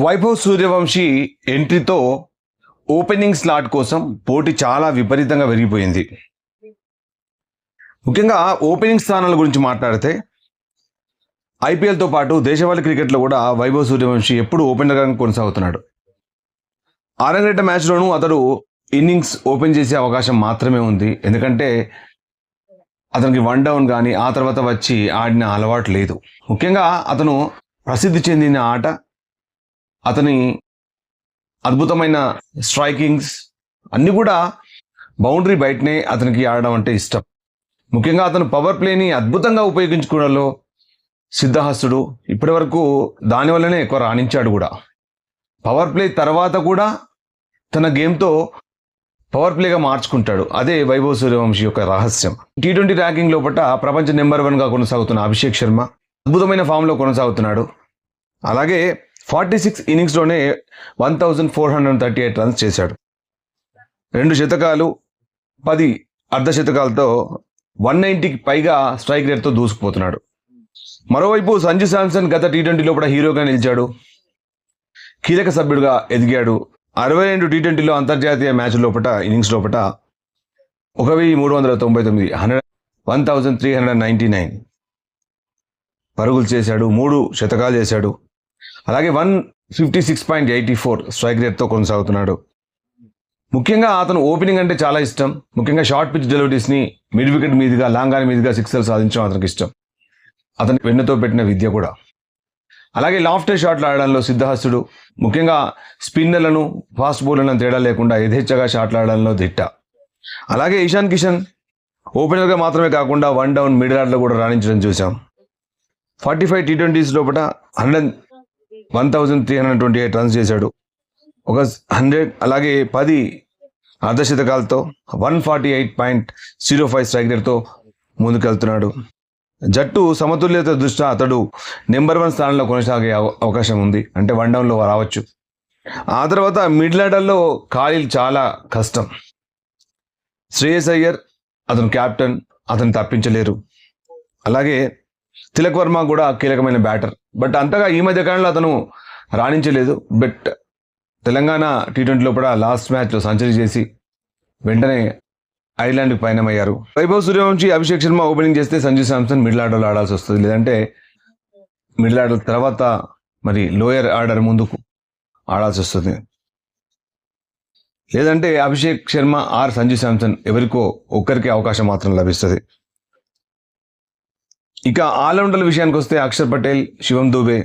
Vaibhav Suryavanshi ఎంట్రీతో opening slot కోసం పోటీ చాలా విపరీతంగా పెరిగిపోయింది. ముఖ్యంగా ఓపెనింగ్ స్థానాల గురించి మాట్లాడితే ఐపీఎల్తో పాటు దేశవాళీ క్రికెట్లో కూడా వైభవ్ సూర్యవంశీ ఎప్పుడు ఓపెనర్గా కొనసాగుతున్నాడు. ఆరంగేట మ్యాచ్లోనూ అతడు ఇన్నింగ్స్ ఓపెన్ చేసే అవకాశం మాత్రమే ఉంది. ఎందుకంటే అతనికి వన్ డౌన్ కానీ ఆ తర్వాత వచ్చి ఆడిన అలవాటు లేదు. ముఖ్యంగా అతను ప్రసిద్ధి చెందిన ఆట, అతని అద్భుతమైన స్ట్రైకింగ్స్ అన్నీ కూడా బౌండరీ బయటనే అతనికి ఆడడం అంటే ఇష్టం. ముఖ్యంగా అతను పవర్ ప్లేని అద్భుతంగా ఉపయోగించుకోవడంలో సిద్ధహస్తుడు. ఇప్పటి వరకు దానివల్లనే ఎక్కువ రాణించాడు కూడా. పవర్ ప్లే తర్వాత కూడా తన గేమ్తో పవర్ ప్లేగా మార్చుకుంటాడు. అదే వైభవ్ సూర్యవంశీ యొక్క రహస్యం. T20 ర్యాంకింగ్ లోపల ప్రపంచ నెంబర్ 1గా కొనసాగుతున్న అభిషేక్ శర్మ అద్భుతమైన ఫామ్లో కొనసాగుతున్నాడు. అలాగే 46 ఇన్నింగ్స్లోనే 1438 రన్స్ చేశాడు. 2 శతకాలు, 10 అర్ధశతకాలతో 190కి పైగా స్ట్రైక్ రేట్తో దూసుకుపోతున్నాడు. మరోవైపు సంజు శాంసన్ గత T20 లోపల హీరోగా నిలిచాడు, కీలక సభ్యుడిగా ఎదిగాడు. 62 T20లో అంతర్జాతీయ మ్యాచ్ లోపల ఇన్నింగ్స్ లోపల 1399 1399 పరుగులు చేశాడు, 3 శతకాలు చేశాడు. అలాగే 156.84 స్ట్రైక్ రేట్తో కొనసాగుతున్నాడు. ముఖ్యంగా అతను ఓపెనింగ్ అంటే చాలా ఇష్టం. ముఖ్యంగా షార్ట్ పిచ్ డెలివరీస్ని మిడ్ వికెట్ మీదుగా, లాంగాని మీదుగా సిక్సర్లు సాధించడం అతనికి ఇష్టం. అతని వెన్నతో పెట్టిన విద్య కూడా. అలాగే లాఫ్టర్ షాట్లు ఆడడంలో సిద్ధహస్తుడు. ముఖ్యంగా స్పిన్నర్లను, ఫాస్ట్ బౌలర్లను తేడా లేకుండా యథేచ్ఛగా షాట్లు ఆడడంలో దిట్ట. అలాగే ఇషాన్ కిషన్ ఓపెనర్గా మాత్రమే కాకుండా వన్ డౌన్, మిడిల్ ఆర్డర్లో కూడా రాణించడం చూసాం. 45 T20s లోపల 1328 రన్స్ చేశాడు, 100. అలాగే 10 అర్ధశతకాలతో 148.05 స్ట్రైక్ రేట్తో ముందుకెళ్తున్నాడు. జట్టు సమతుల్యత దృష్ట్యా అతడు నెంబర్ 1 స్థానంలో కొనసాగే అవకాశం ఉంది. అంటే వన్ డౌన్లో రావచ్చు. ఆ తర్వాత మిడిల్ ఆర్డర్లో ఖాళీలు చాలా కష్టం. శ్రేయస్ అయ్యర్ అతను కెప్టెన్, అతను తప్పించలేరు. అలాగే తిలక్ వర్మ కూడా కీలకమైన బ్యాటర్, బట్ అంతగా ఈ మధ్య కాలంలో అతను రాణించలేదు. బట్ తెలంగాణ T20 లోపల లాస్ట్ మ్యాచ్లో సెంచరీ చేసి వెంటనే ఐర్లాండ్కి పయనమయ్యారు. వైభవ్ సూర్యవంశీ, అభిషేక్ శర్మ ఓపెనింగ్ చేస్తే సంజు శాంసన్ మిడిల్ ఆర్డర్లో ఆడాల్సి వస్తుంది. లేదంటే మిడిల్ ఆర్డర్ తర్వాత మరి లోయర్ ఆర్డర్ ముందుకు ఆడాల్సి వస్తుంది. లేదంటే అభిషేక్ శర్మ ఆర్ సంజు శాంసన్ ఎవరికో ఒక్కరికి అవకాశం మాత్రం లభిస్తుంది. ఇక ఆల్రౌండర్ల విషయానికి వస్తే అక్షర్ పటేల్, శివం దూబే,